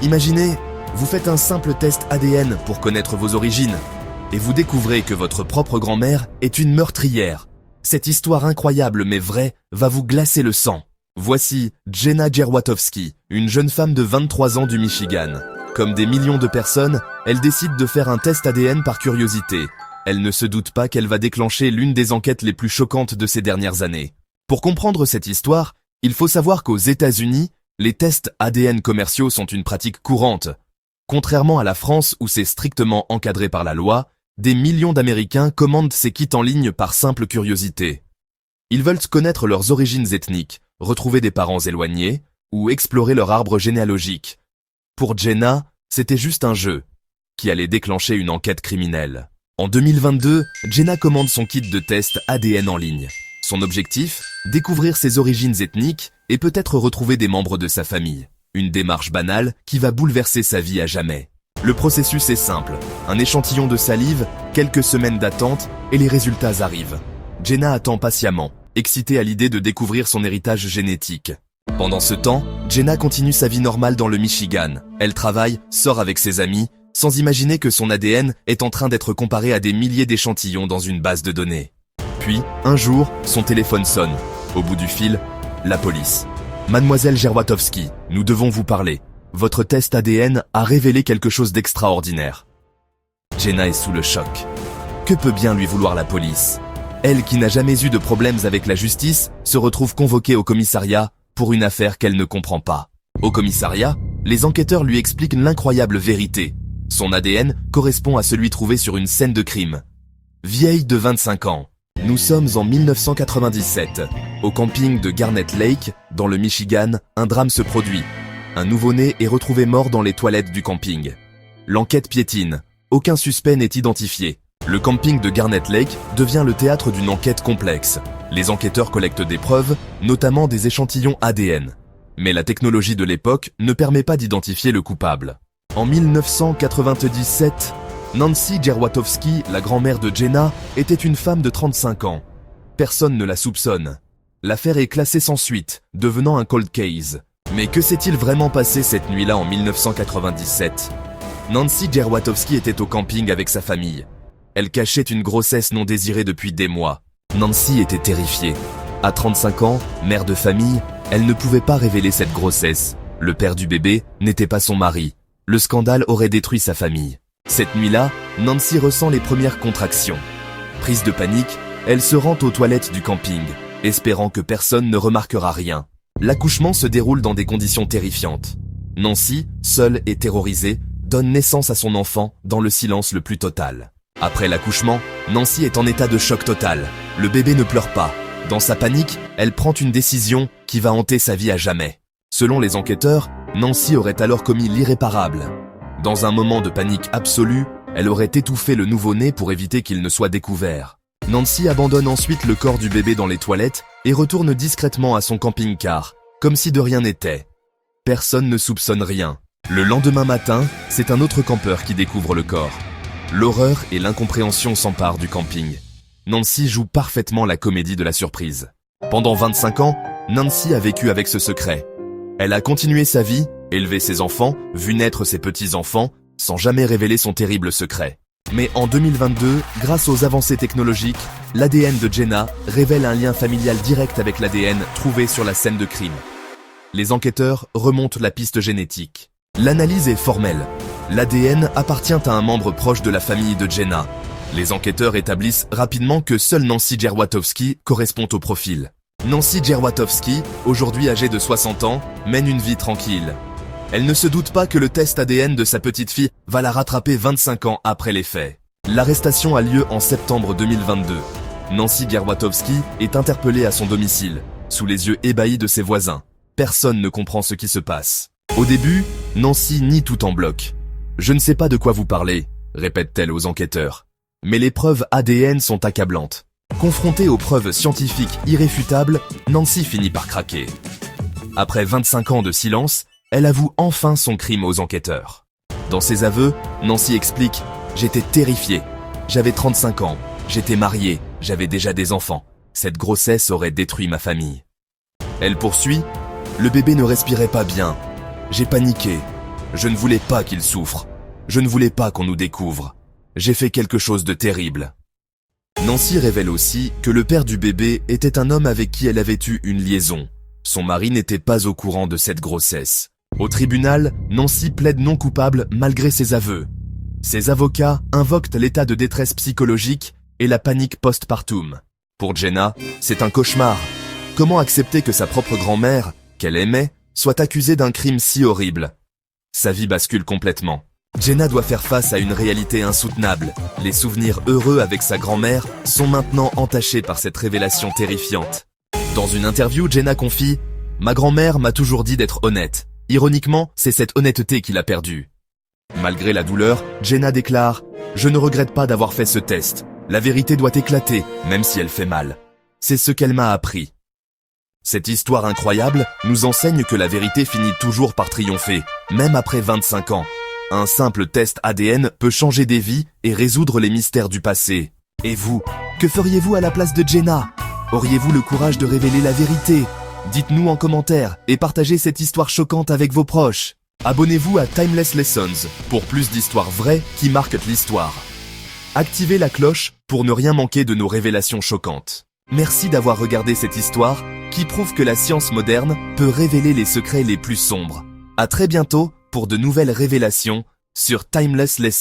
Imaginez, vous faites un simple test ADN pour connaître vos origines, et vous découvrez que votre propre grand-mère est une meurtrière. Cette histoire incroyable mais vraie va vous glacer le sang. Voici Jenna Gerwatowski, une jeune femme de 23 ans du Michigan. Comme des millions de personnes, elle décide de faire un test ADN par curiosité. Elle ne se doute pas qu'elle va déclencher l'une des enquêtes les plus choquantes de ces dernières années. Pour comprendre cette histoire, il faut savoir qu'aux États-Unis, les tests ADN commerciaux sont une pratique courante. Contrairement à la France où c'est strictement encadré par la loi, des millions d'Américains commandent ces kits en ligne par simple curiosité. Ils veulent connaître leurs origines ethniques, retrouver des parents éloignés ou explorer leur arbre généalogique. Pour Jenna, c'était juste un jeu qui allait déclencher une enquête criminelle. En 2022, Jenna commande son kit de test ADN en ligne. Son objectif, découvrir ses origines ethniques et peut-être retrouver des membres de sa famille. Une démarche banale qui va bouleverser sa vie à jamais. Le processus est simple, un échantillon de salive, quelques semaines d'attente et les résultats arrivent. Jenna attend patiemment, excitée à l'idée de découvrir son héritage génétique. Pendant ce temps, Jenna continue sa vie normale dans le Michigan. Elle travaille, sort avec ses amis, sans imaginer que son ADN est en train d'être comparé à des milliers d'échantillons dans une base de données. Puis, un jour, son téléphone sonne. Au bout du fil, la police. « Mademoiselle Gerwatowski, nous devons vous parler. Votre test ADN a révélé quelque chose d'extraordinaire. » Jenna est sous le choc. Que peut bien lui vouloir la police? Elle, qui n'a jamais eu de problèmes avec la justice, se retrouve convoquée au commissariat pour une affaire qu'elle ne comprend pas. Au commissariat, les enquêteurs lui expliquent l'incroyable vérité. Son ADN correspond à celui trouvé sur une scène de crime. Vieille de 25 ans. Nous sommes en 1997. Au camping de Garnet Lake, dans le Michigan, un drame se produit. Un nouveau-né est retrouvé mort dans les toilettes du camping. L'enquête piétine. Aucun suspect n'est identifié. Le camping de Garnet Lake devient le théâtre d'une enquête complexe. Les enquêteurs collectent des preuves, notamment des échantillons ADN. Mais la technologie de l'époque ne permet pas d'identifier le coupable. En 1997, Nancy Gerwatowski, la grand-mère de Jenna, était une femme de 35 ans. Personne ne la soupçonne. L'affaire est classée sans suite, devenant un cold case. Mais que s'est-il vraiment passé cette nuit-là en 1997? Nancy Gerwatowski était au camping avec sa famille. Elle cachait une grossesse non désirée depuis des mois. Nancy était terrifiée. À 35 ans, mère de famille, elle ne pouvait pas révéler cette grossesse. Le père du bébé n'était pas son mari. Le scandale aurait détruit sa famille. Cette nuit-là, Nancy ressent les premières contractions. Prise de panique, elle se rend aux toilettes du camping, espérant que personne ne remarquera rien. L'accouchement se déroule dans des conditions terrifiantes. Nancy, seule et terrorisée, donne naissance à son enfant dans le silence le plus total. Après l'accouchement, Nancy est en état de choc total. Le bébé ne pleure pas. Dans sa panique, elle prend une décision qui va hanter sa vie à jamais. Selon les enquêteurs, Nancy aurait alors commis l'irréparable. Dans un moment de panique absolue, elle aurait étouffé le nouveau-né pour éviter qu'il ne soit découvert. Nancy abandonne ensuite le corps du bébé dans les toilettes et retourne discrètement à son camping-car, comme si de rien n'était. Personne ne soupçonne rien. Le lendemain matin, c'est un autre campeur qui découvre le corps. L'horreur et l'incompréhension s'emparent du camping. Nancy joue parfaitement la comédie de la surprise. Pendant 25 ans, Nancy a vécu avec ce secret. Elle a continué sa vie, élevé ses enfants, vu naître ses petits-enfants, sans jamais révéler son terrible secret. Mais en 2022, grâce aux avancées technologiques, l'ADN de Jenna révèle un lien familial direct avec l'ADN trouvé sur la scène de crime. Les enquêteurs remontent la piste génétique. L'analyse est formelle. L'ADN appartient à un membre proche de la famille de Jenna. Les enquêteurs établissent rapidement que seule Nancy Gerwatowski correspond au profil. Nancy Gerwatowski, aujourd'hui âgée de 60 ans, mène une vie tranquille. Elle ne se doute pas que le test ADN de sa petite fille va la rattraper 25 ans après les faits. L'arrestation a lieu en septembre 2022. Nancy Gerwatowski est interpellée à son domicile, sous les yeux ébahis de ses voisins. Personne ne comprend ce qui se passe. Au début, Nancy nie tout en bloc. « Je ne sais pas de quoi vous parlez », répète-t-elle aux enquêteurs. Mais les preuves ADN sont accablantes. Confrontée aux preuves scientifiques irréfutables, Nancy finit par craquer. Après 25 ans de silence, elle avoue enfin son crime aux enquêteurs. Dans ses aveux, Nancy explique « J'étais terrifiée. J'avais 35 ans. J'étais mariée. J'avais déjà des enfants. Cette grossesse aurait détruit ma famille. » Elle poursuit « Le bébé ne respirait pas bien. J'ai paniqué. Je ne voulais pas qu'il souffre. Je ne voulais pas qu'on nous découvre. J'ai fait quelque chose de terrible. Nancy révèle aussi que le père du bébé était un homme avec qui elle avait eu une liaison. Son mari n'était pas au courant de cette grossesse. Au tribunal, Nancy plaide non coupable malgré ses aveux. Ses avocats invoquent l'état de détresse psychologique et la panique postpartum. Pour Jenna, c'est un cauchemar. Comment accepter que sa propre grand-mère, qu'elle aimait, soit accusée d'un crime si horrible? Sa vie bascule complètement. Jenna doit faire face à une réalité insoutenable. Les souvenirs heureux avec sa grand-mère sont maintenant entachés par cette révélation terrifiante. Dans une interview, Jenna confie « Ma grand-mère m'a toujours dit d'être honnête. Ironiquement, c'est cette honnêteté qu'il a perdue. » Malgré la douleur, Jenna déclare « Je ne regrette pas d'avoir fait ce test. La vérité doit éclater, même si elle fait mal. C'est ce qu'elle m'a appris. » Cette histoire incroyable nous enseigne que la vérité finit toujours par triompher, même après 25 ans. Un simple test ADN peut changer des vies et résoudre les mystères du passé. Et vous, que feriez-vous à la place de Jenna? Auriez-vous le courage de révéler la vérité? Dites-nous en commentaire et partagez cette histoire choquante avec vos proches. Abonnez-vous à Timeless Lessons pour plus d'histoires vraies qui marquent l'histoire. Activez la cloche pour ne rien manquer de nos révélations choquantes. Merci d'avoir regardé cette histoire qui prouve que la science moderne peut révéler les secrets les plus sombres. À très bientôt pour de nouvelles révélations sur Timeless Lessons.